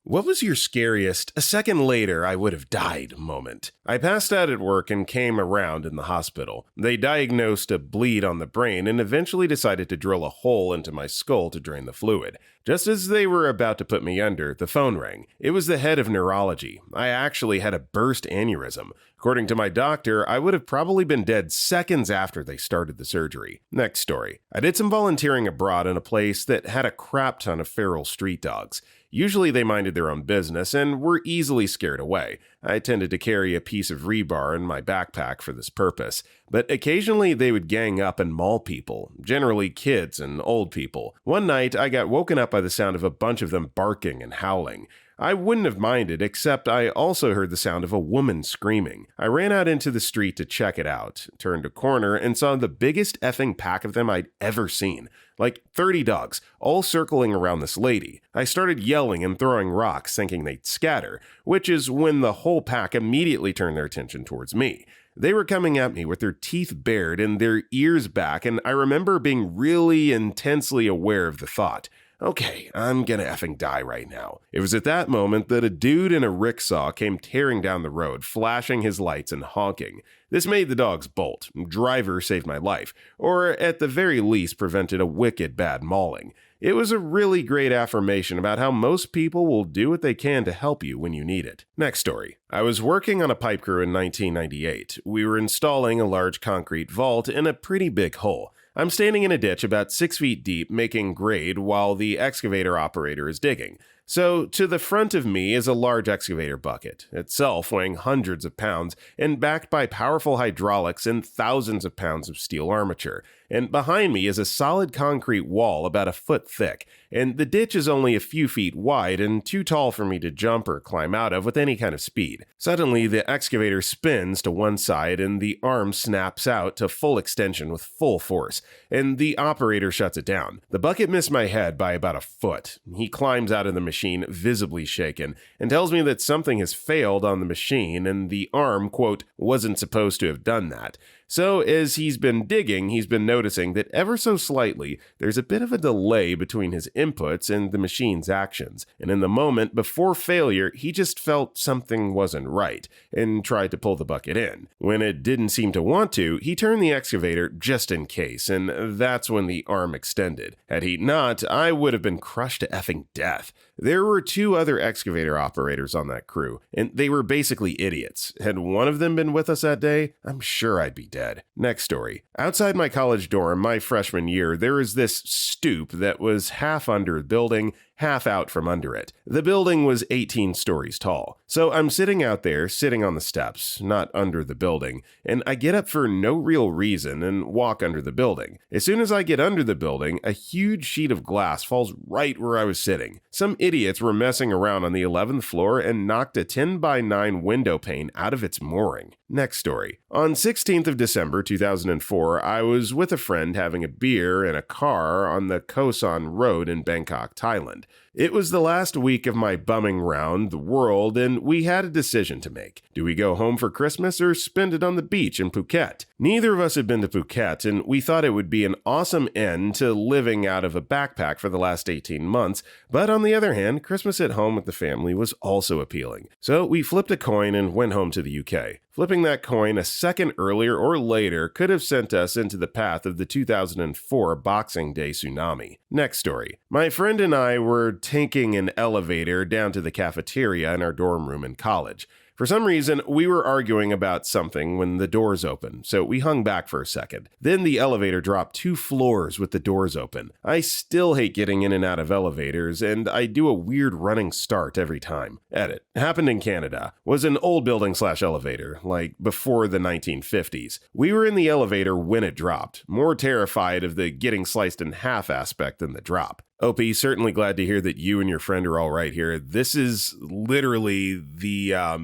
What was your scariest, a second later I would have died moment? I passed out at work and came around in the hospital. They diagnosed a bleed on the brain and eventually decided to drill a hole into my skull to drain the fluid. Just as they were about to put me under, the phone rang. It was the head of neurology. I actually had a burst aneurysm. According to my doctor, I would have probably been dead seconds after they started the surgery. Next story. I did some volunteering abroad in a place that had a crap ton of feral street dogs. Usually they minded their own business and were easily scared away. I tended to carry a piece of rebar in my backpack for this purpose, but occasionally they would gang up and maul people, generally kids and old people. One night I got woken up by the sound of a bunch of them barking and howling. I wouldn't have minded, except I also heard the sound of a woman screaming. I ran out into the street to check it out, turned a corner, and saw the biggest effing pack of them I'd ever seen. Like 30 dogs, all circling around this lady. I started yelling and throwing rocks, thinking they'd scatter, which is when the whole pack immediately turned their attention towards me. They were coming at me with their teeth bared and their ears back, and I remember being really intensely aware of the thought, okay, I'm gonna effing die right now. It was at that moment that a dude in a rickshaw came tearing down the road, flashing his lights and honking. This made the dogs bolt. Driver saved my life, or at the very least prevented a wicked bad mauling. It was a really great affirmation about how most people will do what they can to help you when you need it. Next story. I was working on a pipe crew in 1998. We were installing a large concrete vault in a pretty big hole. I'm standing in a ditch about 6 feet deep making grade while the excavator operator is digging. So to the front of me is a large excavator bucket, itself weighing hundreds of pounds and backed by powerful hydraulics and thousands of pounds of steel armature. And behind me is a solid concrete wall about a foot thick, and the ditch is only a few feet wide and too tall for me to jump or climb out of with any kind of speed. Suddenly, the excavator spins to one side and the arm snaps out to full extension with full force, and the operator shuts it down. The bucket missed my head by about a foot. He climbs out of the machine, visibly shaken, and tells me that something has failed on the machine and the arm, quote, wasn't supposed to have done that. So as he's been digging, he's been noticing that ever so slightly, there's a bit of a delay between his inputs and the machine's actions. And in the moment before failure, he just felt something wasn't right and tried to pull the bucket in. When it didn't seem to want to, he turned the excavator just in case, and that's when the arm extended. Had he not, I would have been crushed to effing death. There were 2 other excavator operators on that crew, and they were basically idiots. Had one of them been with us that day, I'm sure I'd be dead. Next story. Outside my college dorm, my freshman year, there was this stoop that was half under the building, half out from under it. The building was 18 stories tall. So I'm sitting out there, sitting on the steps, not under the building, and I get up for no real reason and walk under the building. As soon as I get under the building, a huge sheet of glass falls right where I was sitting. Some idiots were messing around on the 11th floor and knocked a 10x9 window pane out of its mooring. Next story. On 16th of December 2004, I was with a friend having a beer in a car on the Koh San Road in Bangkok, Thailand. It was the last week of my bumming round the world, and we had a decision to make. Do we go home for Christmas or spend it on the beach in Phuket? Neither of us had been to Phuket, and we thought it would be an awesome end to living out of a backpack for the last 18 months, but on the other hand, Christmas at home with the family was also appealing. So we flipped a coin and went home to the UK. Flipping that coin a second earlier or later could have sent us into the path of the 2004 Boxing Day tsunami. Next story. My friend and I were taking an elevator down to the cafeteria in our dorm room in college. For some reason, we were arguing about something when the doors opened, so we hung back for a second. Then the elevator dropped 2 floors with the doors open. I still hate getting in and out of elevators, and I do a weird running start every time. Edit. Happened in Canada. Was an old building/elevator, like before the 1950s. We were in the elevator when it dropped, more terrified of the getting sliced in half aspect than the drop. OP, certainly glad to hear that you and your friend are all right here. This is literally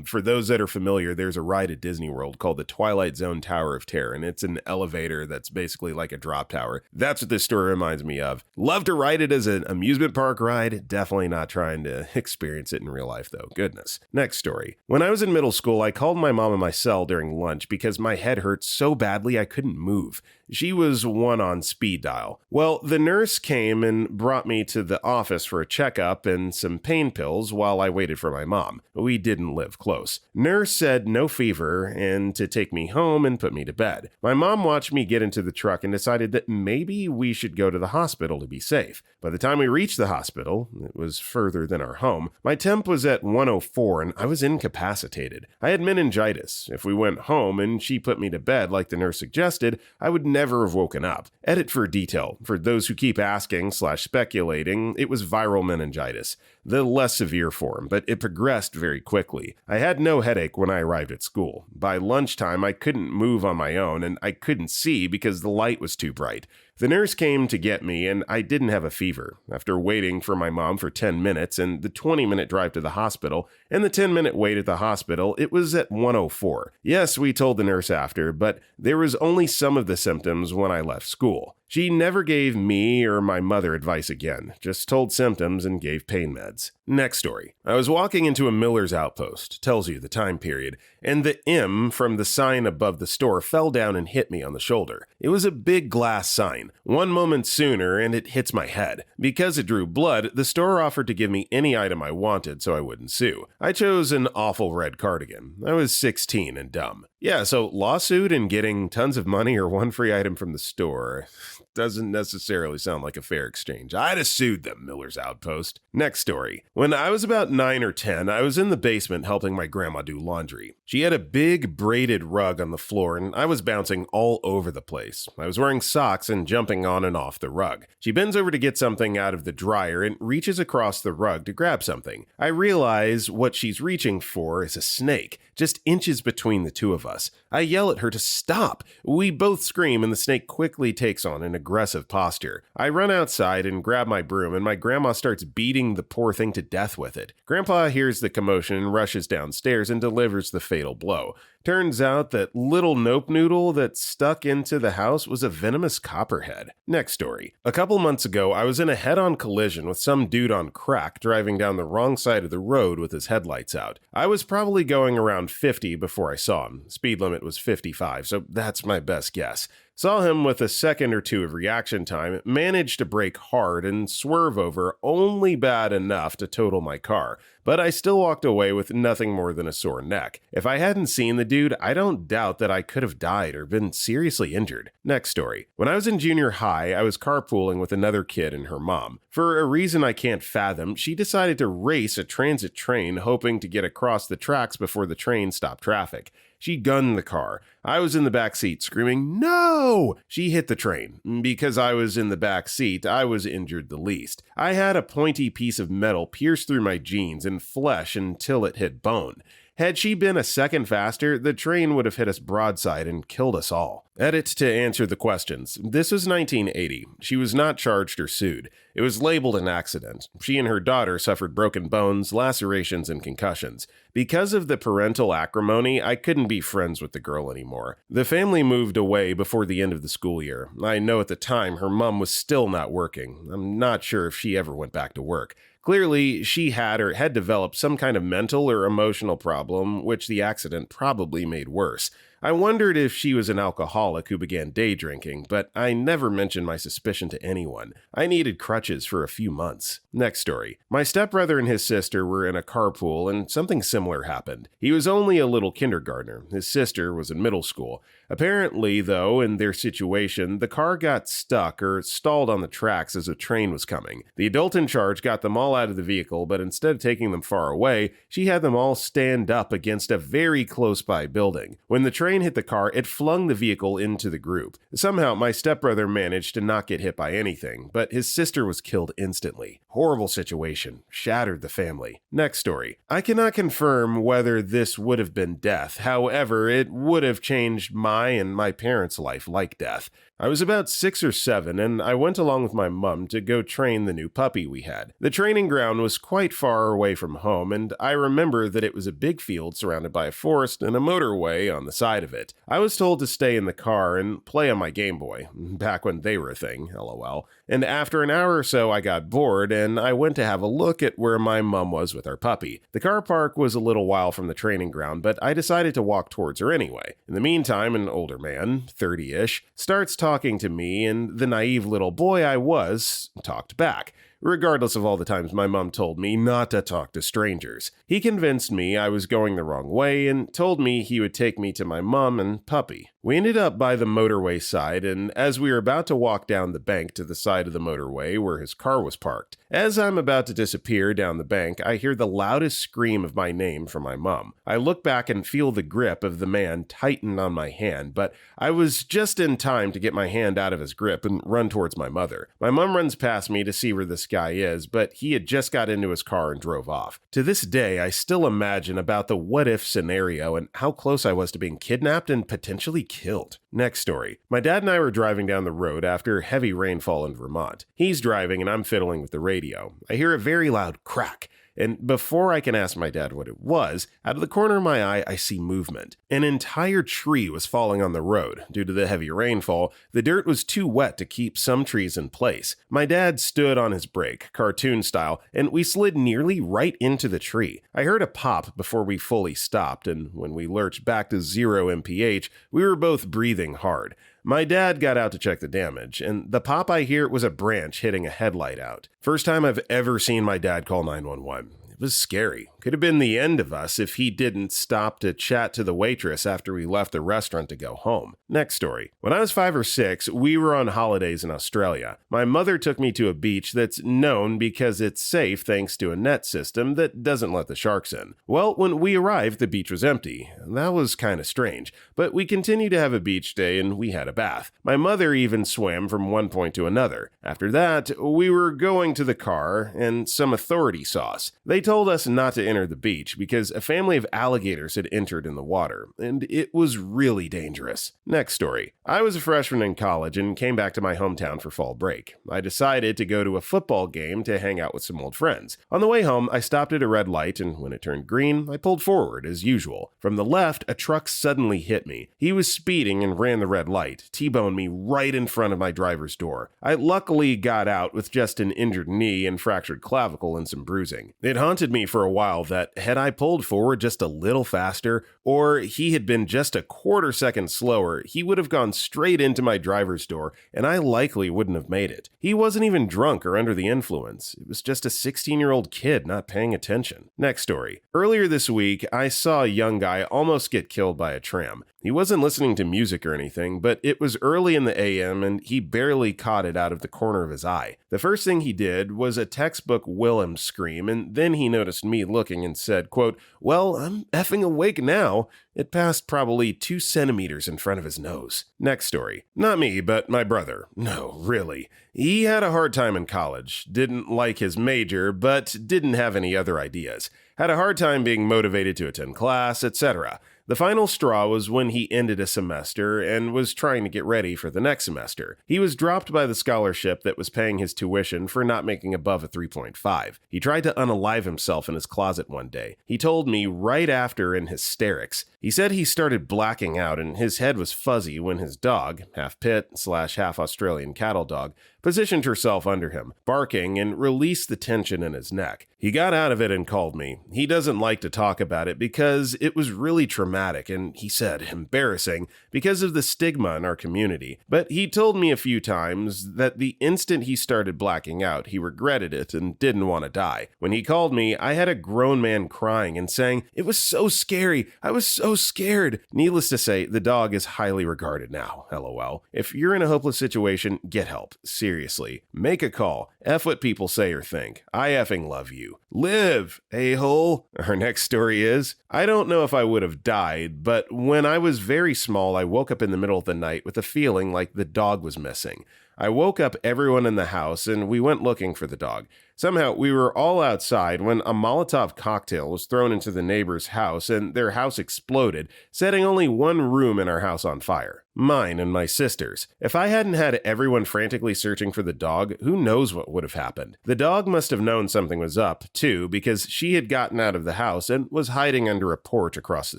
for those that are familiar, there's a ride at Disney World called the Twilight Zone Tower of Terror, and it's an elevator that's basically like a drop tower. That's what this story reminds me of. Love to ride it as an amusement park ride. Definitely not trying to experience it in real life, though. Goodness. Next story. When I was in middle school, I called my mom in my cell during lunch because my head hurt so badly I couldn't move. She was one on speed dial. Well, the nurse came and brought brought me to the office for a checkup and some pain pills while I waited for my mom. We didn't live close. Nurse said no fever and to take me home and put me to bed. My mom watched me get into the truck and decided that maybe we should go to the hospital to be safe. By the time we reached the hospital, it was further than our home, my temp was at 104 and I was incapacitated. I had meningitis. If we went home and she put me to bed like the nurse suggested, I would never have woken up. Edit for detail. For those who keep asking/speculating, it was viral meningitis, the less severe form, but it progressed very quickly. I had no headache when I arrived at school. By lunchtime, I couldn't move on my own, and I couldn't see because the light was too bright. The nurse came to get me, and I didn't have a fever. After waiting for my mom for 10 minutes and the 20-minute drive to the hospital and the 10-minute wait at the hospital, it was at 104. Yes, we told the nurse after, but there was only some of the symptoms when I left school. She never gave me or my mother advice again, just told symptoms and gave pain meds. Next story. I was walking into a Miller's Outpost, tells you the time period, and the M from the sign above the store fell down and hit me on the shoulder. It was a big glass sign. One moment sooner and it hits my head. Because it drew blood, the store offered to give me any item I wanted so I wouldn't sue. I chose an awful red cardigan. I was 16 and dumb. Yeah, so lawsuit and getting tons of money or one free item from the store doesn't necessarily sound like a fair exchange. I'd have sued them, Miller's Outpost. Next story. When I was about 9 or 10, I was in the basement helping my grandma do laundry. She had a big braided rug on the floor and I was bouncing all over the place. I was wearing socks and jumping on and off the rug. She bends over to get something out of the dryer and reaches across the rug to grab something. I realize what she's reaching for is a snake, just inches between the two of us. I yell at her to stop. We both scream and the snake quickly takes on an aggressive posture. I run outside and grab my broom and my grandma starts beating the poor thing to death with it. Grandpa hears the commotion and rushes downstairs and delivers the fatal blow. Turns out that little nope noodle that stuck into the house was a venomous copperhead. Next story. A couple months ago, I was in a head-on collision with some dude on crack driving down the wrong side of the road with his headlights out. I was probably going around 50 before I saw him. Speed limit was 55, so that's my best guess. Saw him with a second or two of reaction time, managed to brake hard and swerve over only bad enough to total my car, but I still walked away with nothing more than a sore neck. If I hadn't seen the dude, I don't doubt that I could have died or been seriously injured. Next story. When I was in junior high, I was carpooling with another kid and her mom. For a reason I can't fathom, she decided to race a transit train hoping to get across the tracks before the train stopped traffic. She gunned the car. I was in the back seat screaming, "No!" She hit the train. Because I was in the back seat, I was injured the least. I had a pointy piece of metal pierce through my jeans and flesh until it hit bone. Had she been a second faster, the train would have hit us broadside and killed us all. Edit to answer the questions. This was 1980. She was not charged or sued. It was labeled an accident. She and her daughter suffered broken bones, lacerations, and concussions. Because of the parental acrimony, I couldn't be friends with the girl anymore. The family moved away before the end of the school year. I know at the time her mom was still not working. I'm not sure if she ever went back to work. Clearly, she had or had developed some kind of mental or emotional problem, which the accident probably made worse. I wondered if she was an alcoholic who began day drinking, but I never mentioned my suspicion to anyone. I needed crutches for a few months. Next story. My stepbrother and his sister were in a carpool and something similar happened. He was only a little kindergartner. His sister was in middle school. Apparently, though, in their situation, the car got stuck or stalled on the tracks as a train was coming. The adult in charge got them all out of the vehicle, but instead of taking them far away, she had them all stand up against a very close-by building. When the train hit the car, it flung the vehicle into the group. Somehow, my stepbrother managed to not get hit by anything, but his sister was killed instantly. Horrible situation. Shattered the family. Next story. I cannot confirm whether this would have been death. However, it would have changed my and my parents' life like death. I was about 6 or 7, and I went along with my mum to go train the new puppy we had. The training ground was quite far away from home, and I remember that it was a big field surrounded by a forest and a motorway on the side of it. I was told to stay in the car and play on my Game Boy, back when they were a thing, lol. And after an hour or so, I got bored, and I went to have a look at where my mum was with our puppy. The car park was a little while from the training ground, but I decided to walk towards her anyway. In the meantime, an older man, 30-ish, starts talking to me, and the naive little boy I was talked back. regardless of all the times my mom told me not to talk to strangers. He convinced me I was going the wrong way and told me he would take me to my mom and puppy. We ended up by the motorway side, and as we were about to walk down the bank to the side of the motorway where his car was parked, as I'm about to disappear down the bank, I hear the loudest scream of my name from my mom. I look back and feel the grip of the man tighten on my hand, but I was just in time to get my hand out of his grip and run towards my mother. My mom runs past me to see where this guy is, but he had just got into his car and drove off. To this day, I still imagine about the what-if scenario and how close I was to being kidnapped and potentially killed. Next story. My dad and I were driving down the road after heavy rainfall in Vermont. He's driving and I'm fiddling with the radio. I hear a very loud crack. And before I can ask my dad what it was, out of the corner of my eye, I see movement. An entire tree was falling on the road. Due to the heavy rainfall, the dirt was too wet to keep some trees in place. My dad stood on his brake, cartoon style, and we slid nearly right into the tree. I heard a pop before we fully stopped, and when we lurched back to 0 mph, we were both breathing hard. My dad got out to check the damage, and the pop I hear was a branch hitting a headlight out. First time I've ever seen my dad call 911. It was scary. Could have been the end of us if he didn't stop to chat to the waitress after we left the restaurant to go home. Next story. When I was 5 or 6, we were on holidays in Australia. My mother took me to a beach that's known because it's safe thanks to a net system that doesn't let the sharks in. Well, when we arrived, the beach was empty. That was kind of strange, but we continued to have a beach day and we had a bath. My mother even swam from one point to another. After that, we were going to the car and some authority saw us. They told us not to enter the beach because a family of alligators had entered in the water, and it was really dangerous. Next story. I was a freshman in college and came back to my hometown for fall break. I decided to go to a football game to hang out with some old friends. On the way home, I stopped at a red light, and when it turned green, I pulled forward as usual. From the left, a truck suddenly hit me. He was speeding and ran the red light, T-boned me right in front of my driver's door. I luckily got out with just an injured knee and fractured clavicle and some bruising. It haunted me for a while that had I pulled forward just a little faster, or he had been just a quarter second slower, he would have gone straight into my driver's door, and I likely wouldn't have made it. He wasn't even drunk or under the influence. It was just a 16-year-old kid not paying attention. Next story. Earlier this week, I saw a young guy almost get killed by a tram. He wasn't listening to music or anything, but it was early in the AM and he barely caught it out of the corner of his eye. The first thing he did was a textbook Willem scream, and then he noticed me looking and said, quote, "Well, I'm effing awake now." It passed probably 2 centimeters in front of his nose. Next story. Not me, but my brother. No, really. He had a hard time in college. Didn't like his major, but didn't have any other ideas. Had a hard time being motivated to attend class, etc. The final straw was when he ended a semester and was trying to get ready for the next semester. He was dropped by the scholarship that was paying his tuition for not making above a 3.5. He tried to unalive himself in his closet one day. He told me right after in hysterics. He said he started blacking out and his head was fuzzy when his dog, half pit/half Australian cattle dog, positioned herself under him, barking and released the tension in his neck. He got out of it and called me. He doesn't like to talk about it because it was really traumatic and, he said, embarrassing because of the stigma in our community. But he told me a few times that the instant he started blacking out, he regretted it and didn't want to die. When he called me, I had a grown man crying and saying, "It was so scary. I was so scared." Needless to say, the dog is highly regarded now. LOL. If you're in a hopeless situation, get help. Seriously. Make a call. F what people say or think. I effing love you. Live, a-hole. Our next story is, I don't know if I would have died, but when I was very small, I woke up in the middle of the night with a feeling like the dog was missing. I woke up everyone in the house and we went looking for the dog. Somehow, we were all outside when a Molotov cocktail was thrown into the neighbor's house and their house exploded, setting only one room in our house on fire. Mine and my sister's. If I hadn't had everyone frantically searching for the dog, who knows what would have happened. The dog must have known something was up, too, because she had gotten out of the house and was hiding under a porch across the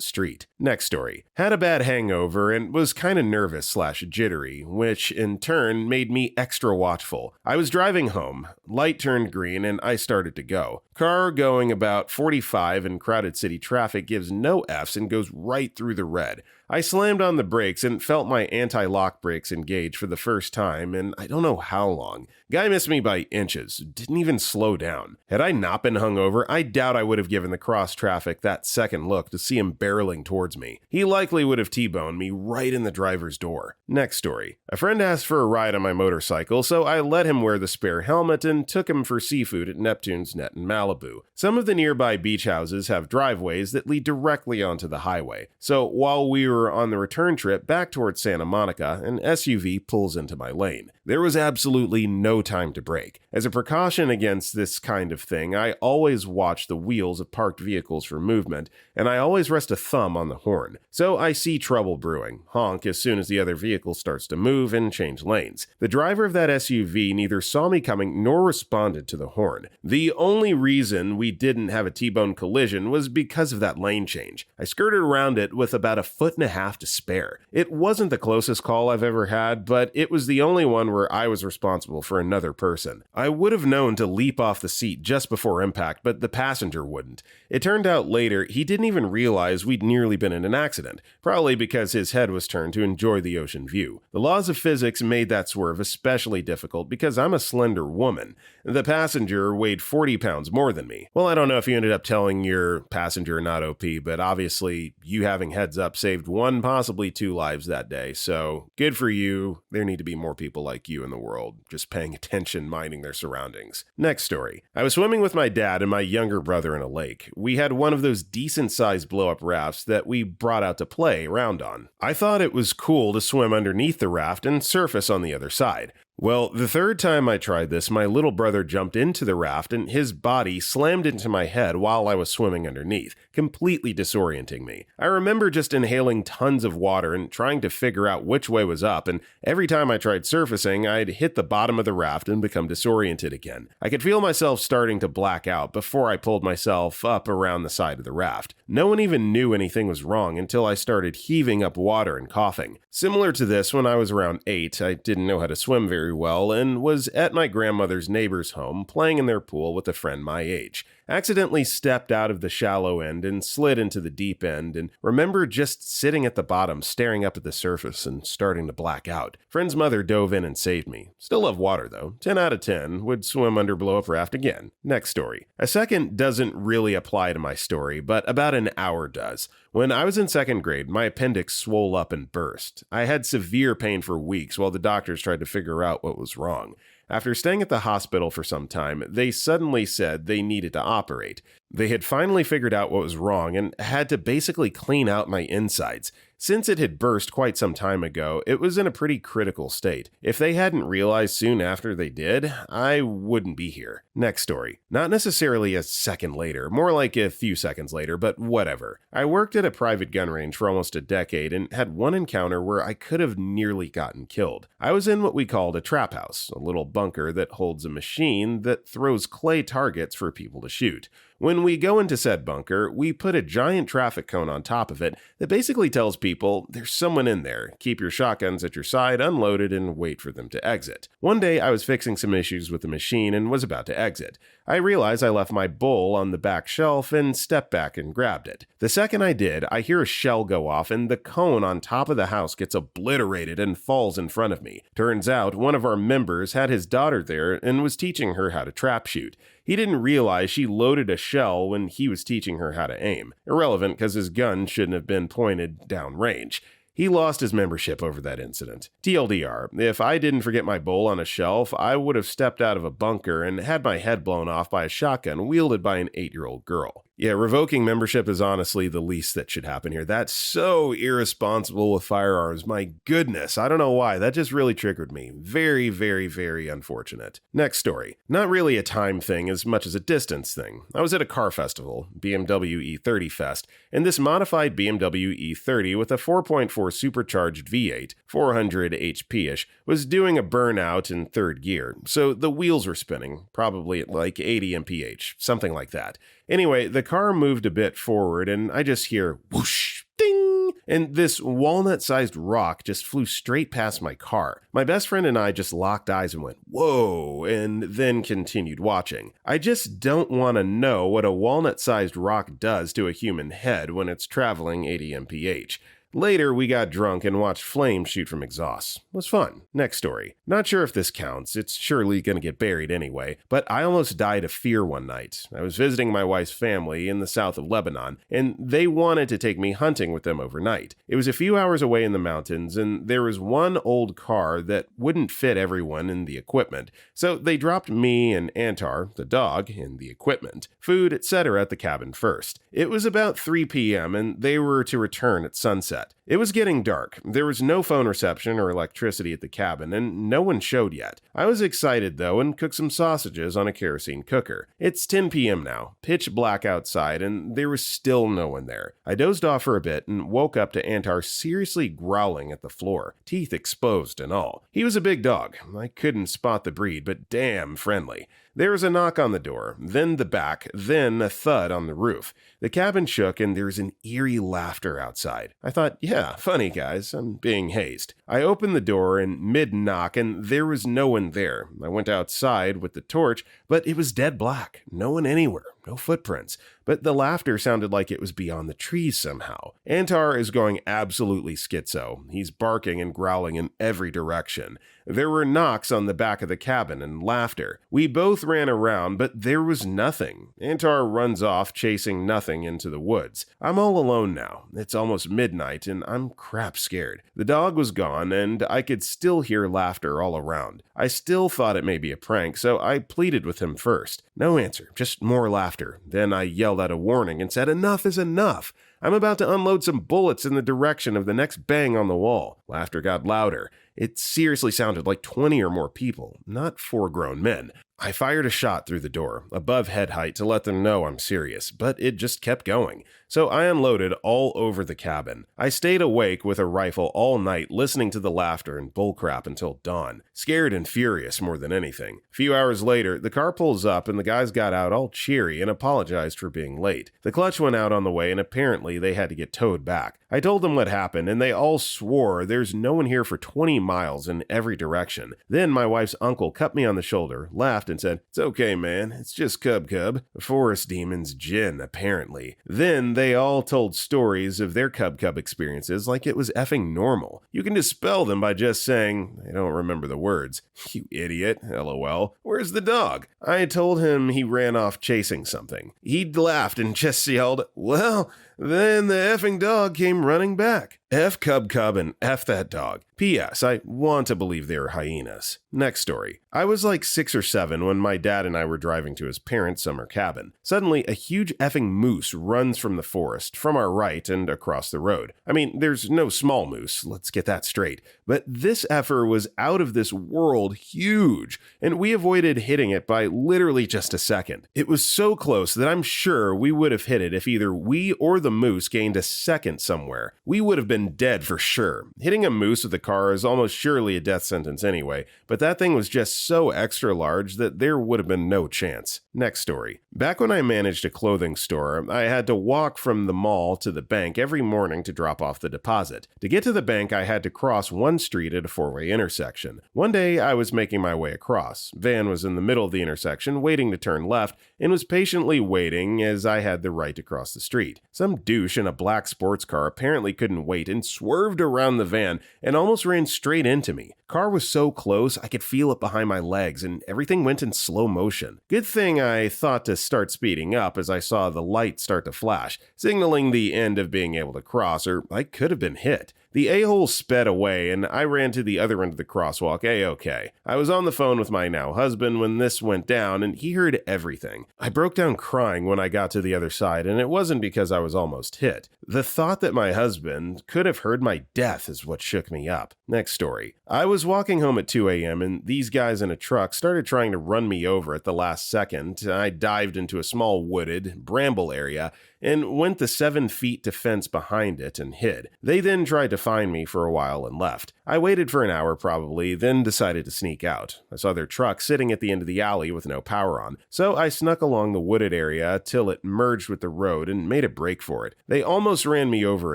street. Next story. Had a bad hangover and was kind of nervous/jittery, which in turn made me extra watchful. I was driving home. Light turned green and I started to go. Car going about 45 in crowded city traffic gives no Fs and goes right through the red. I slammed on the brakes and felt my anti-lock brakes engage for the first time in I don't know how long. Guy missed me by inches, didn't even slow down. Had I not been hungover, I doubt I would have given the cross traffic that second look to see him barreling towards me. He likely would have T-boned me right in the driver's door. Next story. A friend asked for a ride on my motorcycle, so I let him wear the spare helmet and took him for seafood at Neptune's Net in Malibu. Some of the nearby beach houses have driveways that lead directly onto the highway, so while we were on the return trip back towards Santa Monica, an SUV pulls into my lane. There was absolutely no time to brake. As a precaution against this kind of thing, I always watch the wheels of parked vehicles for movement, and I always rest a thumb on the horn. So I see trouble brewing, honk as soon as the other vehicle starts to move and change lanes. The driver of that SUV neither saw me coming nor responded to the horn. The only reason we didn't have a T-bone collision was because of that lane change. I skirted around it with about 1.5 feet to spare. It wasn't the closest call I've ever had, but it was the only one where I was responsible for another person. I would have known to leap off the seat just before impact, but the passenger wouldn't. It turned out later he didn't even realize we'd nearly been in an accident, probably because his head was turned to enjoy the ocean view. The laws of physics made that swerve especially difficult because I'm a slender woman. The passenger weighed 40 pounds more than me. Well, I don't know if you ended up telling your passenger not OP, but obviously you having heads up saved 1, possibly 2 lives that day, so good for you. There need to be more people like you in the world, just paying attention, minding their surroundings. Next story. I was swimming with my dad and my younger brother in a lake. We had one of those decent-sized blow-up rafts that we brought out to play around on. I thought it was cool to swim underneath the raft and surface on the other side. Well, the third time I tried this, my little brother jumped into the raft and his body slammed into my head while I was swimming underneath, completely disorienting me. I remember just inhaling tons of water and trying to figure out which way was up, and every time I tried surfacing, I'd hit the bottom of the raft and become disoriented again. I could feel myself starting to black out before I pulled myself up around the side of the raft. No one even knew anything was wrong until I started heaving up water and coughing. Similar to this, when I was around 8, I didn't know how to swim very well and was at my grandmother's neighbor's home playing in their pool with a friend my age. Accidentally stepped out of the shallow end and slid into the deep end, and remember just sitting at the bottom staring up at the surface and starting to black out. Friend's mother dove in and saved me. Still love water though. 10 out of 10. Would swim under blow-up raft again. Next story. A second doesn't really apply to my story, but about an hour does. When I was in 2nd grade, my appendix swole up and burst. I had severe pain for weeks while the doctors tried to figure out what was wrong. After staying at the hospital for some time, they suddenly said they needed to operate. They had finally figured out what was wrong and had to basically clean out my insides. Since it had burst quite some time ago, it was in a pretty critical state. If they hadn't realized soon after they did, I wouldn't be here. Next story. Not necessarily a second later, more like a few seconds later, but whatever. I worked at a private gun range for almost a decade and had one encounter where I could have nearly gotten killed. I was in what we called a trap house, a little bunker that holds a machine that throws clay targets for people to shoot. When we go into said bunker, we put a giant traffic cone on top of it that basically tells people there's someone in there. Keep your shotguns at your side unloaded and wait for them to exit. One day I was fixing some issues with the machine and was about to exit. I realized I left my bowl on the back shelf and stepped back and grabbed it. The second I did, I hear a shell go off and the cone on top of the house gets obliterated and falls in front of me. Turns out one of our members had his daughter there and was teaching her how to trap shoot. He didn't realize she loaded a shell when he was teaching her how to aim. Irrelevant because his gun shouldn't have been pointed downrange. He lost his membership over that incident. TLDR, if I didn't forget my bowl on a shelf, I would have stepped out of a bunker and had my head blown off by a shotgun wielded by an 8-year-old girl. Yeah, revoking membership is honestly the least that should happen here. That's so irresponsible with firearms. My goodness, I don't know why. That just really triggered me. Very, very, very unfortunate. Next story. Not really a time thing as much as a distance thing. I was at a car festival, BMW E30 Fest, and this modified BMW E30 with a 4.4 supercharged V8, 400 HP-ish, was doing a burnout in 3rd gear, so the wheels were spinning, probably at like 80 mph, something like that. Anyway, the car moved a bit forward and I just hear whoosh, ding, and this walnut-sized rock just flew straight past my car. My best friend and I just locked eyes and went, whoa, and then continued watching. I just don't want to know what a walnut-sized rock does to a human head when it's traveling 80 mph. Later, we got drunk and watched flames shoot from exhausts. Was fun. Next story. Not sure if this counts, it's surely gonna get buried anyway, but I almost died of fear one night. I was visiting my wife's family in the south of Lebanon, and they wanted to take me hunting with them overnight. It was a few hours away in the mountains, and there was one old car that wouldn't fit everyone in the equipment, so they dropped me and Antar, the dog, in the equipment, food, etc. at the cabin first. It was about 3 p.m., and they were to return at sunset. It was getting dark. There was no phone reception or electricity at the cabin, and no one showed yet. I was excited, though, and cooked some sausages on a kerosene cooker. It's 10 p.m. now, pitch black outside, and there was still no one there. I dozed off for a bit and woke up to Antar seriously growling at the floor, teeth exposed and all. He was a big dog. I couldn't spot the breed, but damn friendly. There was a knock on the door, then the back, then a thud on the roof. The cabin shook and there was an eerie laughter outside. I thought, yeah, funny guys, I'm being hazed. I opened the door in mid-knock and there was no one there. I went outside with the torch, but it was dead black. No one anywhere. No footprints, but the laughter sounded like it was beyond the trees somehow. Antar is going absolutely schizo. He's barking and growling in every direction. There were knocks on the back of the cabin and laughter. We both ran around, but there was nothing. Antar runs off, chasing nothing into the woods. I'm all alone now. It's almost midnight, and I'm crap scared. The dog was gone, and I could still hear laughter all around. I still thought it may be a prank, so I pleaded with him first. No answer, just more laughter. Then I yelled out a warning and said, "Enough is enough. I'm about to unload some bullets in the direction of the next bang on the wall." Laughter got louder. It seriously sounded like 20 or more people, not 4 grown men. I fired a shot through the door, above head height, to let them know I'm serious, but it just kept going. So I unloaded all over the cabin. I stayed awake with a rifle all night, listening to the laughter and bullcrap until dawn, scared and furious more than anything. A few hours later, the car pulls up and the guys got out all cheery and apologized for being late. The clutch went out on the way and apparently they had to get towed back. I told them what happened and they all swore there's no one here for 20 miles in every direction. Then my wife's uncle cut me on the shoulder, laughed and said, "It's okay, man. It's just Cub. A forest demon's gin, apparently." Then they all told stories of their Cub experiences like it was effing normal. You can dispel them by just saying, "I don't remember the words." You idiot, lol. Where's the dog? I told him he ran off chasing something. He laughed and just yelled, "Well, then the effing dog came running back." F Cub and F that dog. P.S. I want to believe they were hyenas. Next story. I was like 6 or 7 when my dad and I were driving to his parents' summer cabin. Suddenly, a huge effing moose runs from the forest, from our right and across the road. I mean, there's no small moose, let's get that straight. But this effer was out of this world huge, and we avoided hitting it by literally just a second. It was so close that I'm sure we would have hit it if either we or the moose gained a second somewhere. We would have been dead for sure. Hitting a moose with a car is almost surely a death sentence anyway, but that thing was just so extra large that there would have been no chance. Next story. Back when I managed a clothing store, I had to walk from the mall to the bank every morning to drop off the deposit. To get to the bank, I had to cross one street at a 4-way intersection. One day, I was making my way across. Van was in the middle of the intersection, waiting to turn left, and was patiently waiting as I had the right to cross the street. Some douche in a black sports car apparently couldn't wait and swerved around the van and almost ran straight into me. Car was so close, I could feel it behind my legs, and everything went in slow motion. Good thing I thought to start speeding up as I saw the light start to flash, signaling the end of being able to cross, or I could have been hit. The a-hole sped away, and I ran to the other end of the crosswalk a-okay. I was on the phone with my now husband when this went down, and he heard everything. I broke down crying when I got to the other side, and it wasn't because I was almost hit. The thought that my husband could have heard my death is what shook me up. Next story. I was walking home at 2 a.m., and these guys in a truck started trying to run me over at the last second. I dived into a small wooded, bramble area, and went the 7 feet to fence behind it and hid. They then tried to find me for a while and left. I waited for an hour probably, then decided to sneak out. I saw their truck sitting at the end of the alley with no power on, so I snuck along the wooded area till it merged with the road and made a break for it. They almost ran me over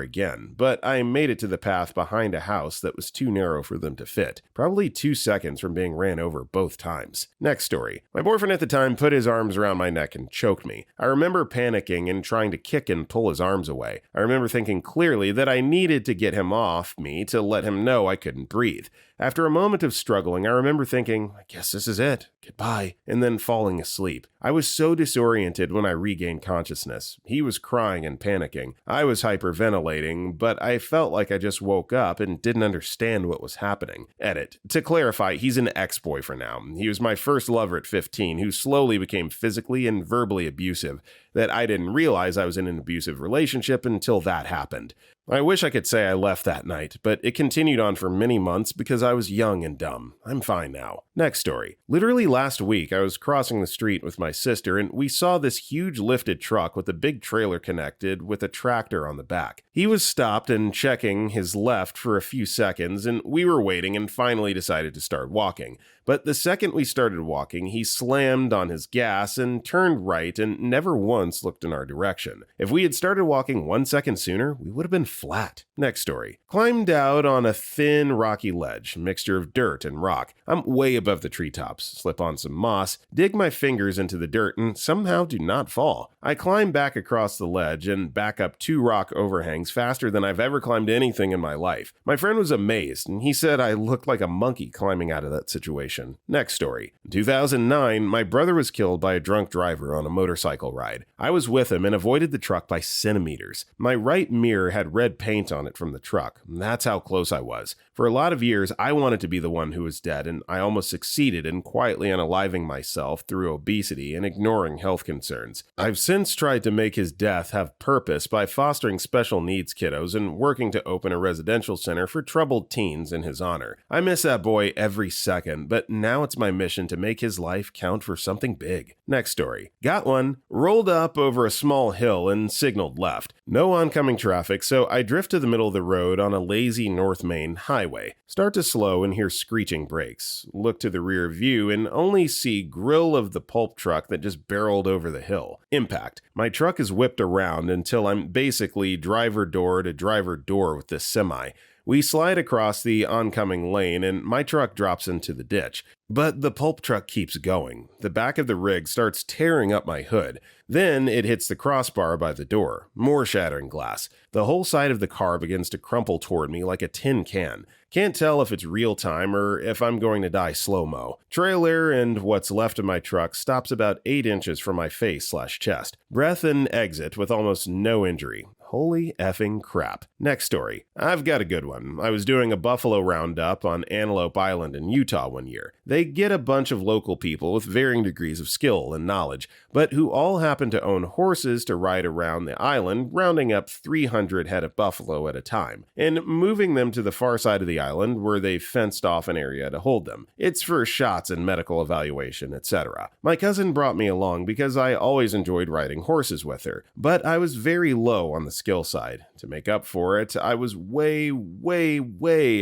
again, but I made it to the path behind a house that was too narrow for them to fit, probably 2 seconds from being ran over both times. Next story. My boyfriend at the time put his arms around my neck and choked me. I remember panicking and trying to kick and pull his arms away. I remember thinking clearly that I needed to get him off me to let him know I couldn't breathe. After a moment of struggling, I remember thinking, I guess this is it. Goodbye. And then falling asleep. I was so disoriented when I regained consciousness. He was crying and panicking. I was hyperventilating, but I felt like I just woke up and didn't understand what was happening. Edit. To clarify, he's an ex-boyfriend now. He was my first lover at 15 who slowly became physically and verbally abusive. That I didn't realize I was in an abusive relationship until that happened. I wish I could say I left that night, but it continued on for many months because I was young and dumb. I'm fine now. Next story. Literally last week, I was crossing the street with my sister and we saw this huge lifted truck with a big trailer connected with a tractor on the back. He was stopped and checking his left for a few seconds and we were waiting and finally decided to start walking. But the second we started walking, he slammed on his gas and turned right and never once looked in our direction. If we had started walking 1 second sooner, we would have been flat. Next story. Climbed out on a thin, rocky ledge, mixture of dirt and rock. I'm way above the treetops, slip on some moss, dig my fingers into the dirt, and somehow do not fall. I climb back across the ledge and back up 2 rock overhangs faster than I've ever climbed anything in my life. My friend was amazed, and he said I looked like a monkey climbing out of that situation. Next story. In 2009, my brother was killed by a drunk driver on a motorcycle ride. I was with him and avoided the truck by centimeters. My right mirror had red paint on it from the truck. That's how close I was. For a lot of years, I wanted to be the one who was dead, and I almost succeeded in quietly unaliving myself through obesity and ignoring health concerns. I've since tried to make his death have purpose by fostering special needs kiddos and working to open a residential center for troubled teens in his honor. I miss that boy every second, but now it's my mission to make his life count for something big. Next story. Got one. Rolled up over a small hill and signaled left. No oncoming traffic, so I drift to the middle of the road on a lazy North Main highway. Start to slow and hear screeching brakes. Look to the rear view and only see grill of the Pulp truck that just barreled over the hill. Impact. My truck is whipped around until I'm basically driver door to driver door with this semi. We slide across the oncoming lane and my truck drops into the ditch. But the Pulp truck keeps going. The back of the rig starts tearing up my hood. Then it hits the crossbar by the door. More shattering glass. The whole side of the car begins to crumple toward me like a tin can. Can't tell if it's real time or if I'm going to die slow-mo. Trailer and what's left of my truck stops about 8 inches from my face/chest. Breath and exit with almost no injury. Holy effing crap. Next story. I've got a good one. I was doing a buffalo roundup on Antelope Island in Utah one year. They get a bunch of local people with varying degrees of skill and knowledge, but who all happen to own horses to ride around the island, rounding up 300 head of buffalo at a time, and moving them to the far side of the island where they've fenced off an area to hold them. It's for shots and medical evaluation, etc. My cousin brought me along because I always enjoyed riding horses with her, but I was very low on the skill side. To make up for it, I was way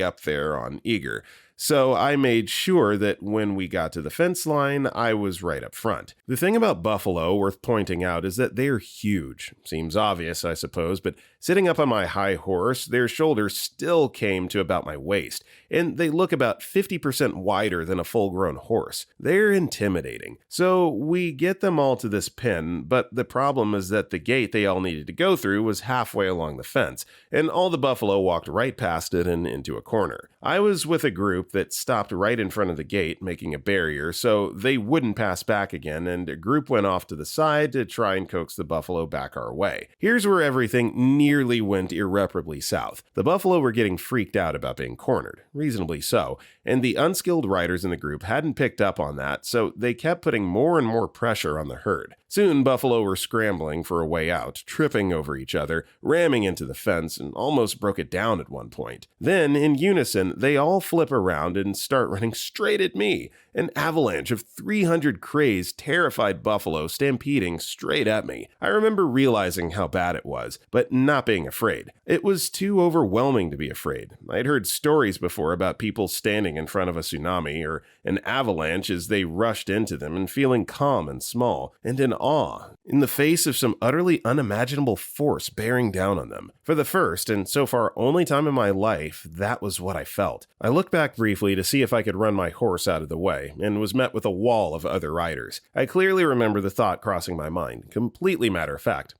up there on eager. So I made sure that when we got to the fence line, I was right up front. The thing about buffalo worth pointing out is that they're huge. Seems obvious, I suppose, but sitting up on my high horse, their shoulders still came to about my waist, and they look about 50% wider than a full-grown horse. They're intimidating. So we get them all to this pen, but the problem is that the gate they all needed to go through was halfway along the fence, and all the buffalo walked right past it and into a corner. I was with a group that stopped right in front of the gate, making a barrier, so they wouldn't pass back again, and a group went off to the side to try and coax the buffalo back our way. Here's where everything nearly went irreparably south. The buffalo were getting freaked out about being cornered, reasonably so, and the unskilled riders in the group hadn't picked up on that, so they kept putting more and more pressure on the herd. Soon, buffalo were scrambling for a way out, tripping over each other, ramming into the fence, and almost broke it down at one point. Then, in unison, they all flip around around and start running straight at me. An avalanche of 300 crazed, terrified buffalo stampeding straight at me. I remember realizing how bad it was, but not being afraid. It was too overwhelming to be afraid. I'd heard stories before about people standing in front of a tsunami or an avalanche as they rushed into them and feeling calm and small and in awe in the face of some utterly unimaginable force bearing down on them. For the first, and so far only time in my life, that was what I felt. I looked back briefly to see if I could run my horse out of the way, and was met with a wall of other riders. I clearly remember the thought crossing my mind, completely matter of fact.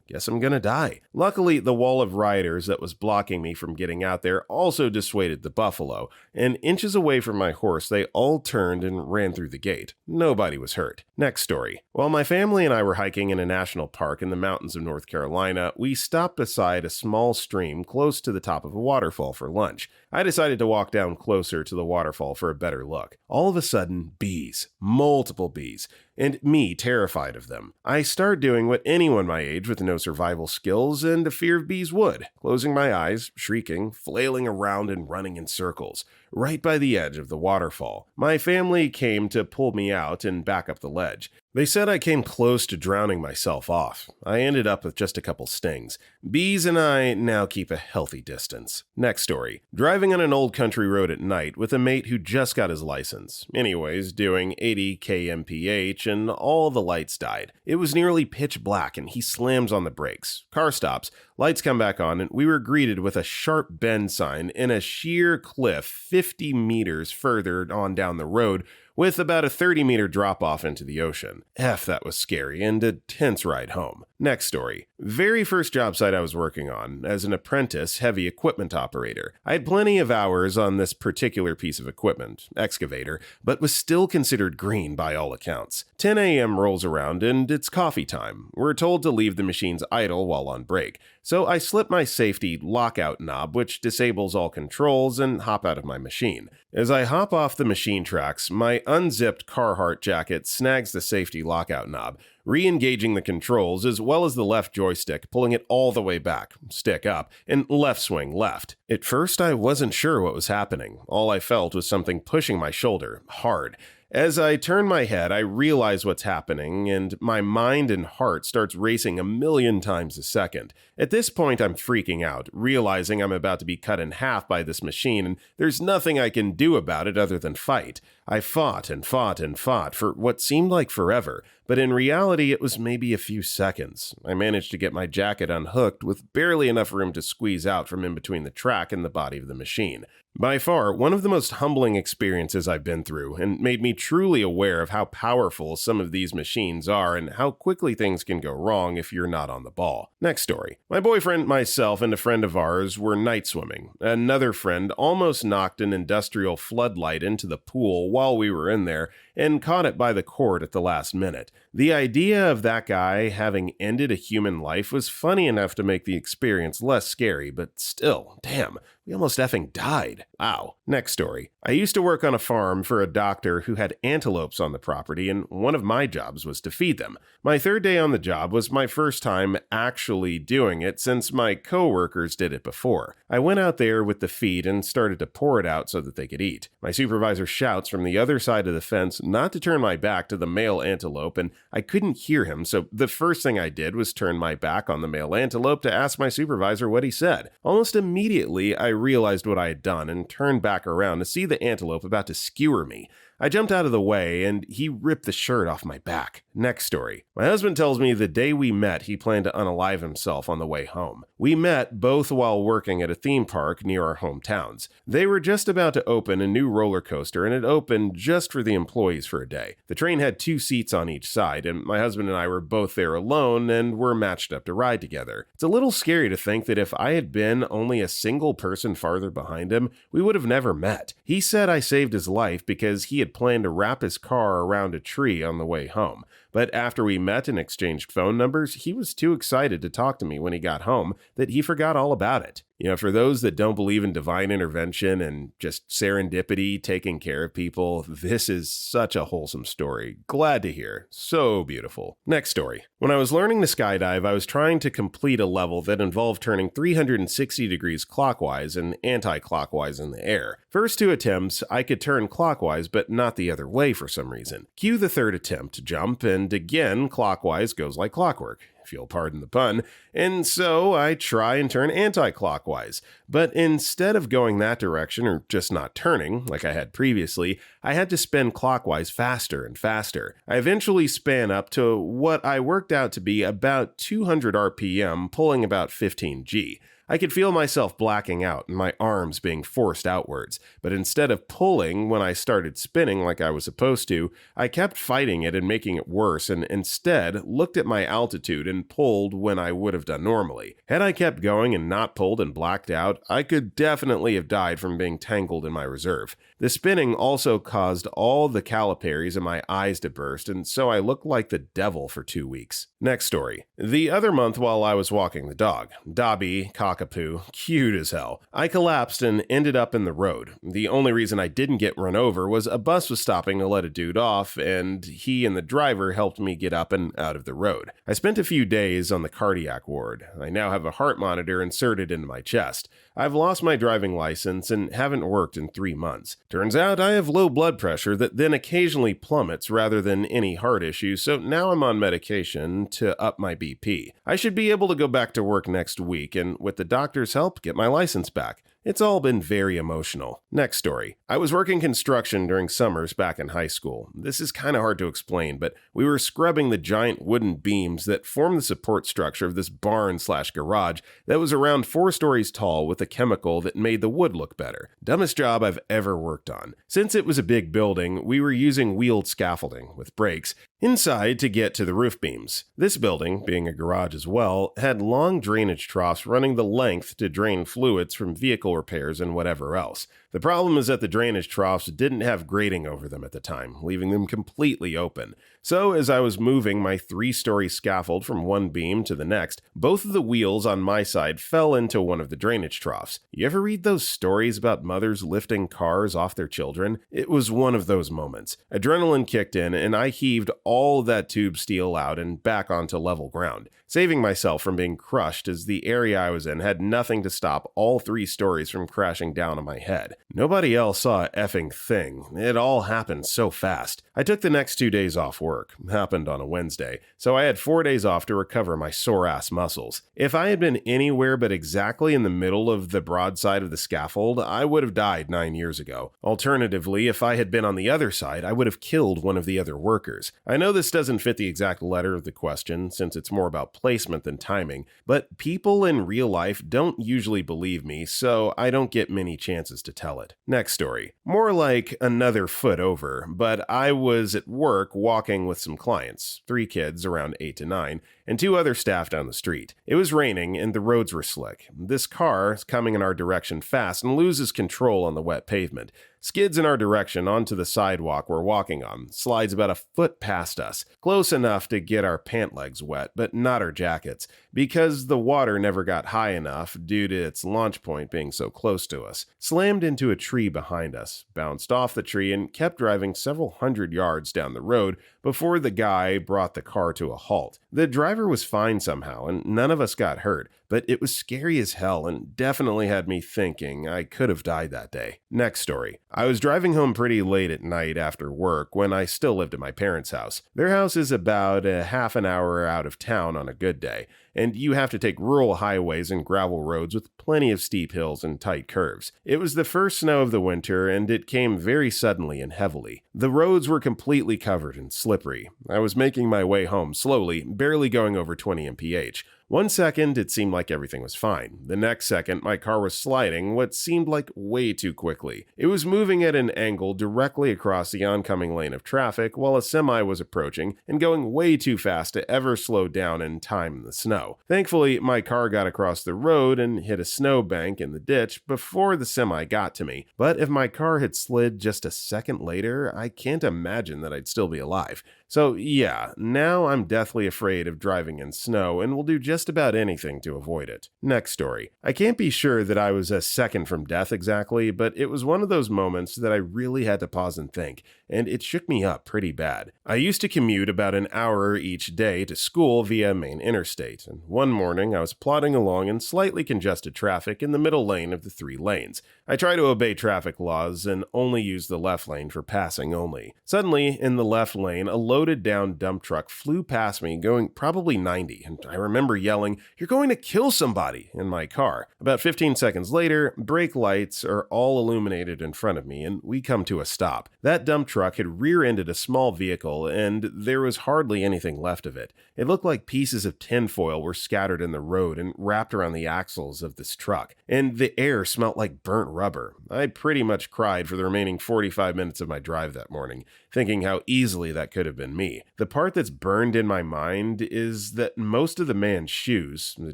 Guess I'm gonna die. Luckily, the wall of riders that was blocking me from getting out there also dissuaded the buffalo, and inches away from my horse, they all turned and ran through the gate. Nobody was hurt. Next story. While my family and I were hiking in a national park in the mountains of North Carolina, we stopped beside a small stream close to the top of a waterfall for lunch. I decided to walk down closer to the waterfall for a better look. All of a sudden, bees. Multiple bees. And me terrified of them. I start doing what anyone my age with no survival skills and a fear of bees would. Closing my eyes, shrieking, flailing around and running in circles. Right by the edge of the waterfall. My family came to pull me out and back up the ledge. They said I came close to drowning myself off. I ended up with just a couple stings. Bees and I now keep a healthy distance. Next story. Driving on an old country road at night with a mate who just got his license. Anyways, doing 80 kmph and all the lights died. It was nearly pitch black and he slams on the brakes. Car stops. Lights come back on and we were greeted with a sharp bend sign in a sheer cliff 50 meters further on down the road, with about a 30-meter drop-off into the ocean. That was scary and a tense ride home. Next story. Very first job site I was working on, as an apprentice heavy equipment operator. I had plenty of hours on this particular piece of equipment, Excavator, but was still considered green by all accounts. 10 a.m. rolls around and it's coffee time. We're told to leave the machines idle while on break, so I slip my safety lockout knob, which disables all controls, and hop out of my machine. As I hop off the machine tracks, my unzipped Carhartt jacket snags the safety lockout knob, re-engaging the controls as well as the left joystick, pulling it all the way back, stick up, and left swing left. At first, I wasn't sure what was happening. All I felt was something pushing my shoulder, hard. As I turn my head, I realize what's happening, and my mind and heart starts racing a million times a second. At this point, I'm freaking out, realizing I'm about to be cut in half by this machine, and there's nothing I can do about it other than fight. I fought and fought and fought for what seemed like forever, but in reality, it was maybe a few seconds. I managed to get my jacket unhooked with barely enough room to squeeze out from in between the track and the body of the machine. By far, one of the most humbling experiences I've been through, and made me truly aware of how powerful some of these machines are and how quickly things can go wrong if you're not on the ball. Next story. My boyfriend, myself, and a friend of ours were night swimming. Another friend almost knocked an industrial floodlight into the pool while we were in there and caught it by the cord at the last minute. The idea of that guy having ended a human life was funny enough to make the experience less scary, but still, damn, we almost effing died. Wow. Next story. I used to work on a farm for a doctor who had antelopes on the property, and one of my jobs was to feed them. My third day on the job was my first time actually doing it since my coworkers did it before. I went out there with the feed and started to pour it out so that they could eat. My supervisor shouts from the other side of the fence not to turn my back to the male antelope, and I couldn't hear him, so the first thing I did was turn my back on the male antelope to ask my supervisor what he said. Almost immediately, I realized what I had done and turned back around to see the antelope about to skewer me. I jumped out of the way, and he ripped the shirt off my back. Next story. My husband tells me the day we met, he planned to unalive himself on the way home. We met both while working at a theme park near our hometowns. They were just about to open a new roller coaster, and it opened just for the employees for a day. The train had 2 seats on each side, and my husband and I were both there alone and were matched up to ride together. It's a little scary to think that if I had been only a single person farther behind him, we would have never met. He said I saved his life because he had planned to wrap his car around a tree on the way home. but after we met and exchanged phone numbers, he was too excited to talk to me when he got home that he forgot all about it. For those that don't believe in divine intervention and just serendipity taking care of people, this is such a wholesome story. Glad to hear. So beautiful. Next story. When I was learning to skydive, I was trying to complete a level that involved turning 360 degrees clockwise and anti-clockwise in the air. First two attempts, I could turn clockwise, but not the other way for some reason. Cue the third attempt, jump, and again, clockwise goes like clockwork, if you'll pardon the pun, and so I try and turn anti-clockwise. But instead of going that direction or just not turning, like I had previously, I had to spin clockwise faster and faster. I eventually span up to what I worked out to be about 200 RPM, pulling about 15 G. I could feel myself blacking out and my arms being forced outwards, but instead of pulling when I started spinning like I was supposed to, I kept fighting it and making it worse and instead looked at my altitude and pulled when I would have done normally. Had I kept going and not pulled and blacked out, I could definitely have died from being tangled in my reserve. The spinning also caused all the capillaries in my eyes to burst, and so I looked like the devil for 2 weeks. Next story. The other month while I was walking the dog, Dobby, cockapoo, cute as hell, I collapsed and ended up in the road. The only reason I didn't get run over was a bus was stopping to let a dude off, and he and the driver helped me get up and out of the road. I spent a few days on the cardiac ward. I now have a heart monitor inserted into my chest. I've lost my driving license and haven't worked in 3 months. Turns out I have low blood pressure that then occasionally plummets rather than any heart issues, so now I'm on medication to up my BP. I should be able to go back to work next week and, with the doctor's help, get my license back. It's all been very emotional. Next story. I was working construction during summers back in high school. This is kind of hard to explain, but we were scrubbing the giant wooden beams that form the support structure of this barn/garage that was around 4 stories tall with a chemical that made the wood look better. Dumbest job I've ever worked on. Since it was a big building, we were using wheeled scaffolding with brakes inside to get to the roof beams. This building, being a garage as well, had long drainage troughs running the length to drain fluids from vehicle repairs and whatever else. The problem is that the drainage troughs didn't have grating over them at the time, leaving them completely open. So as I was moving my 3-story scaffold from one beam to the next, both of the wheels on my side fell into one of the drainage troughs. You ever read those stories about mothers lifting cars off their children? It was one of those moments. Adrenaline kicked in and I heaved all that tube steel out and back onto level ground, saving myself from being crushed as the area I was in had nothing to stop all 3 stories from crashing down on my head. Nobody else saw a effing thing. It all happened so fast. I took the next 2 days off work. Happened on a Wednesday, so I had 4 days off to recover my sore-ass muscles. If I had been anywhere but exactly in the middle of the broadside of the scaffold, I would have died 9 years ago. Alternatively, if I had been on the other side, I would have killed one of the other workers. I know this doesn't fit the exact letter of the question, since it's more about placement than timing, but people in real life don't usually believe me, so I don't get many chances to tell it. Next story. More like another foot over, but I was at work walking with some clients, 3 kids around 8 to 9, and 2 other staff down the street. It was raining and the roads were slick. This car is coming in our direction fast and loses control on the wet pavement. Skids in our direction onto the sidewalk we're walking on, slides about a foot past us, close enough to get our pant legs wet, but not our jackets, because the water never got high enough due to its launch point being so close to us. Slammed into a tree behind us, bounced off the tree, and kept driving several hundred yards down the road before the guy brought the car to a halt. The driver was fine somehow, and none of us got hurt, but it was scary as hell and definitely had me thinking I could have died that day. Next story. I was driving home pretty late at night after work when I still lived at my parents' house. Their house is about a half an hour out of town on a good day, and you have to take rural highways and gravel roads with plenty of steep hills and tight curves. It was the first snow of the winter, and it came very suddenly and heavily. The roads were completely covered and slippery. I was making my way home slowly, barely going over 20 mph. 1 second, it seemed like everything was fine. The next second, my car was sliding what seemed like way too quickly. It was moving at an angle directly across the oncoming lane of traffic while a semi was approaching and going way too fast to ever slow down in time in the snow. Thankfully, my car got across the road and hit a snowbank in the ditch before the semi got to me, but if my car had slid just a second later, I can't imagine that I'd still be alive. So yeah, now I'm deathly afraid of driving in snow and will do just about anything to avoid it. Next story. I can't be sure that I was a second from death exactly, but it was one of those moments that I really had to pause and think, and it shook me up pretty bad. I used to commute about an hour each day to school via main interstate, and one morning I was plodding along in slightly congested traffic in the middle lane of the 3 lanes. I try to obey traffic laws and only use the left lane for passing only. Suddenly, in the left lane, a loaded down dump truck flew past me going probably 90, and I remember yelling, "You're going to kill somebody!" in my car. About 15 seconds later, brake lights are all illuminated in front of me, and we come to a stop. That dump truck had rear-ended a small vehicle, and there was hardly anything left of it. It looked like pieces of tinfoil were scattered in the road and wrapped around the axles of this truck, and the air smelt like burnt rubber. I pretty much cried for the remaining 45 minutes of my drive that morning, thinking how easily that could have been me. The part that's burned in my mind is that most of the man's shoes, the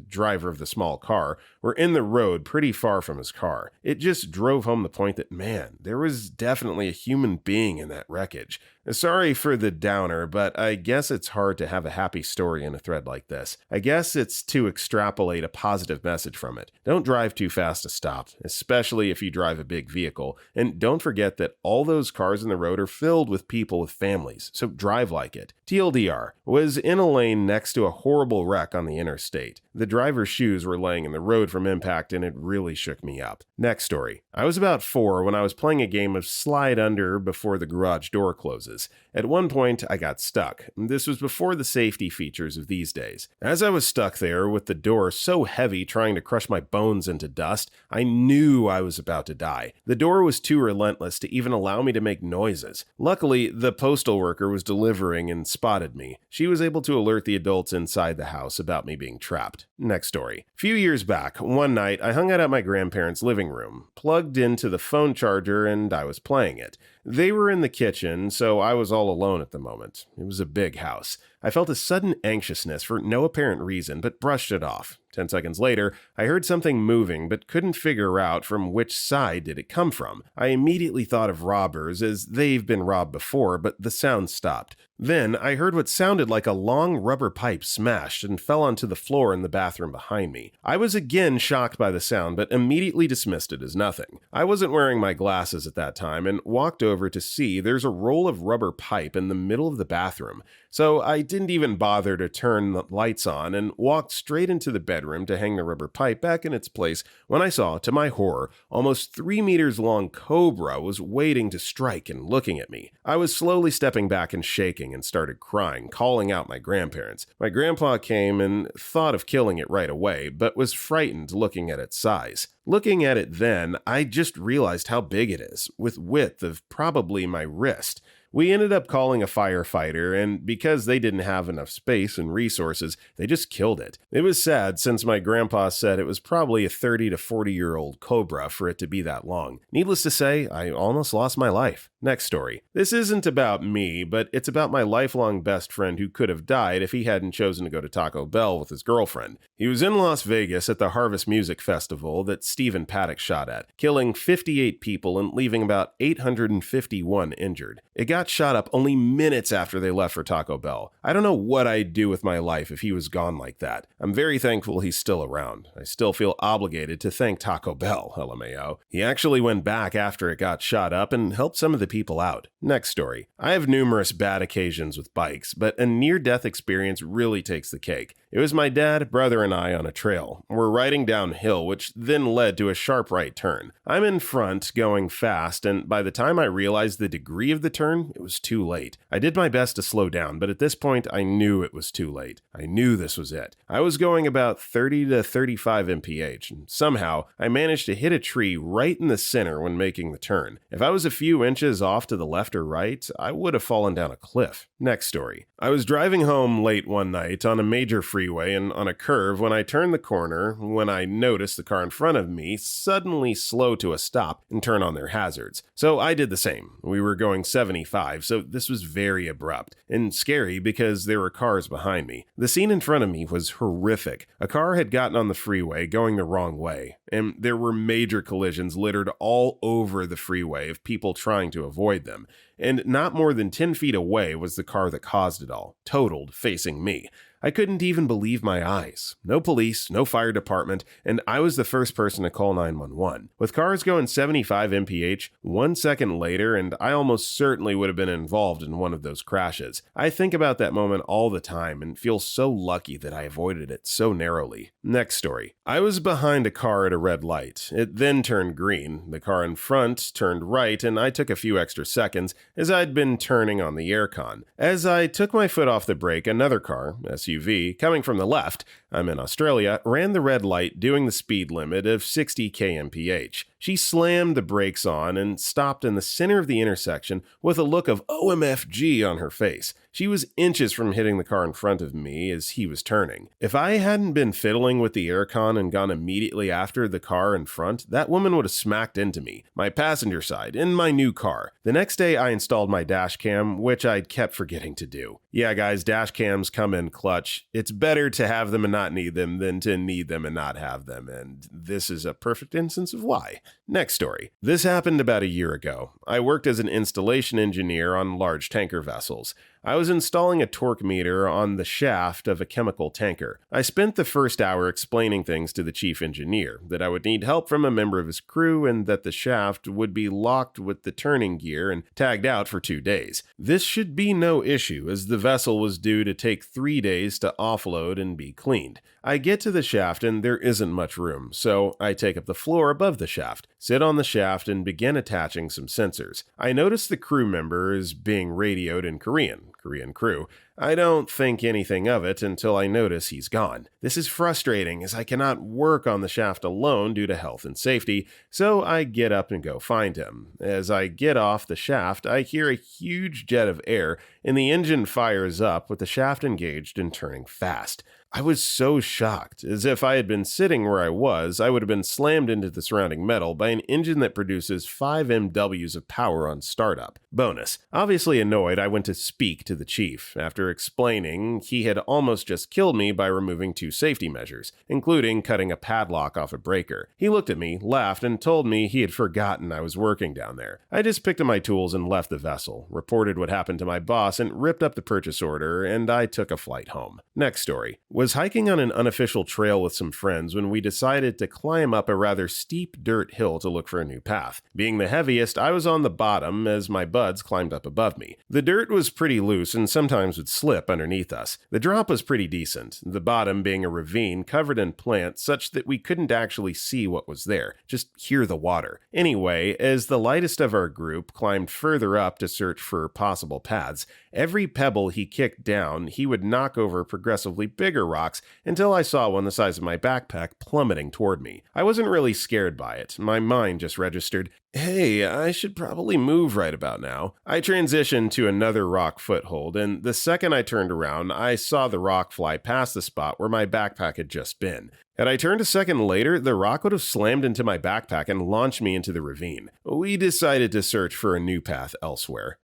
driver of the small car, were in the road pretty far from his car. It just drove home the point that, man, there was definitely a human being in that wreckage. Sorry for the downer, but I guess it's hard to have a happy story in a thread like this. I guess it's to extrapolate a positive message from it. Don't drive too fast to stop, especially if you drive a big vehicle. And don't forget that all those cars in the road are filled with people with families, so drive like it. TLDR, was in a lane next to a horrible wreck on the interstate. The driver's shoes were laying in the road from impact, and it really shook me up. Next story. I was about 4 when I was playing a game of slide under before the garage door closes. At one point, I got stuck. This was before the safety features of these days. As I was stuck there with the door so heavy trying to crush my bones into dust, I knew I was about to die. The door was too relentless to even allow me to make noises. Luckily, the postal worker was delivering and spotted me. She was able to alert the adults inside the house about me being trapped. Next story. A few years back, one night, I hung out at my grandparents' living room, plugged into the phone charger, and I was playing it. They were in the kitchen, so I was all alone at the moment. It was a big house. I felt a sudden anxiousness for no apparent reason, but brushed it off. 10 seconds later, I heard something moving, but couldn't figure out from which side did it come from. I immediately thought of robbers, as they've been robbed before, but the sound stopped. Then I heard what sounded like a long rubber pipe smashed and fell onto the floor in the bathroom behind me. I was again shocked by the sound, but immediately dismissed it as nothing. I wasn't wearing my glasses at that time and walked over to see there's a roll of rubber pipe in the middle of the bathroom. So I didn't even bother to turn the lights on and walked straight into the bedroom to hang the rubber pipe back in its place when I saw, to my horror, almost 3 meters long cobra was waiting to strike and looking at me. I was slowly stepping back and shaking and started crying, calling out my grandparents. My grandpa came and thought of killing it right away, but was frightened looking at its size. Looking at it then, I just realized how big it is, with width of probably my wrist. We ended up calling a firefighter, and because they didn't have enough space and resources, they just killed it. It was sad since my grandpa said it was probably a 30 to 40-year-old cobra for it to be that long. Needless to say, I almost lost my life. Next story. This isn't about me, but it's about my lifelong best friend who could have died if he hadn't chosen to go to Taco Bell with his girlfriend. He was in Las Vegas at the Harvest Music Festival that Stephen Paddock shot at, killing 58 people and leaving about 851 injured. It got shot up only minutes after they left for Taco Bell. I don't know what I'd do with my life if he was gone like that. I'm very thankful he's still around. I still feel obligated to thank Taco Bell, LMAO. He actually went back after it got shot up and helped some of the people out. Next story. I have numerous bad occasions with bikes, but a near-death experience really takes the cake. It was my dad, brother, and I on a trail. We're riding downhill, which then led to a sharp right turn. I'm in front, going fast, and by the time I realized the degree of the turn, it was too late. I did my best to slow down, but at this point, I knew it was too late. I knew this was it. I was going about 30 to 35 mph, and somehow, I managed to hit a tree right in the center when making the turn. If I was a few inches off to the left or right, I would have fallen down a cliff. Next story. I was driving home late one night on a major freeway freeway and on a curve when I turned the corner when I noticed the car in front of me suddenly slow to a stop and turn on their hazards. So I did the same. We were going 75, so this was very abrupt and scary because there were cars behind me. The scene in front of me was horrific. A car had gotten on the freeway going the wrong way, and there were major collisions littered all over the freeway of people trying to avoid them. And not more than 10 feet away was the car that caused it all, totaled, facing me. I couldn't even believe my eyes. No police, no fire department, and I was the first person to call 911. With cars going 75 mph, 1 second later, and I almost certainly would have been involved in one of those crashes. I think about that moment all the time and feel so lucky that I avoided it so narrowly. Next story. I was behind a car at a red light. It then turned green. The car in front turned right, and I took a few extra seconds as I'd been turning on the aircon. As I took my foot off the brake, another car, SUV, coming from the left, I'm in Australia, ran the red light doing the speed limit of 60 kmph. She slammed the brakes on and stopped in the center of the intersection with a look of OMFG on her face. She was inches from hitting the car in front of me as he was turning. If I hadn't been fiddling with the aircon and gone immediately after the car in front, that woman would have smacked into me, my passenger side, in my new car. The next day I installed my dash cam, which I'd kept forgetting to do. Yeah guys, dash cams come in clutch. It's better to have them and not need them than to need them and not have them, and this is a perfect instance of why. Next story. This happened about a year ago. I worked as an installation engineer on large tanker vessels. I was installing a torque meter on the shaft of a chemical tanker. I spent the first hour explaining things to the chief engineer, that I would need help from a member of his crew and that the shaft would be locked with the turning gear and tagged out for 2 days. This should be no issue as the vessel was due to take 3 days to offload and be cleaned. I get to the shaft and there isn't much room, so I take up the floor above the shaft, sit on the shaft, and begin attaching some sensors. I notice the crew member is being radioed in Korean crew. I don't think anything of it until I notice he's gone. This is frustrating as I cannot work on the shaft alone due to health and safety, so I get up and go find him. As I get off the shaft, I hear a huge jet of air and the engine fires up with the shaft engaged and turning fast. I was so shocked, as if I had been sitting where I was, I would have been slammed into the surrounding metal by an engine that produces 5 MWs of power on startup. Bonus. Obviously annoyed, I went to speak to the chief. After explaining, he had almost just killed me by removing 2 safety measures, including cutting a padlock off a breaker. He looked at me, laughed, and told me he had forgotten I was working down there. I just picked up my tools and left the vessel, reported what happened to my boss, and ripped up the purchase order, and I took a flight home. Next story. Was hiking on an unofficial trail with some friends when we decided to climb up a rather steep dirt hill to look for a new path. Being the heaviest, I was on the bottom as my buds climbed up above me. The dirt was pretty loose and sometimes would slip underneath us. The drop was pretty decent, the bottom being a ravine covered in plants such that we couldn't actually see what was there, just hear the water. Anyway, as the lightest of our group climbed further up to search for possible paths, every pebble he kicked down, he would knock over progressively bigger rocks until I saw one the size of my backpack plummeting toward me. I wasn't really scared by it. My mind just registered, hey, I should probably move right about now. I transitioned to another rock foothold, and the second I turned around, I saw the rock fly past the spot where my backpack had just been. Had I turned a second later, the rock would have slammed into my backpack and launched me into the ravine. We decided to search for a new path elsewhere.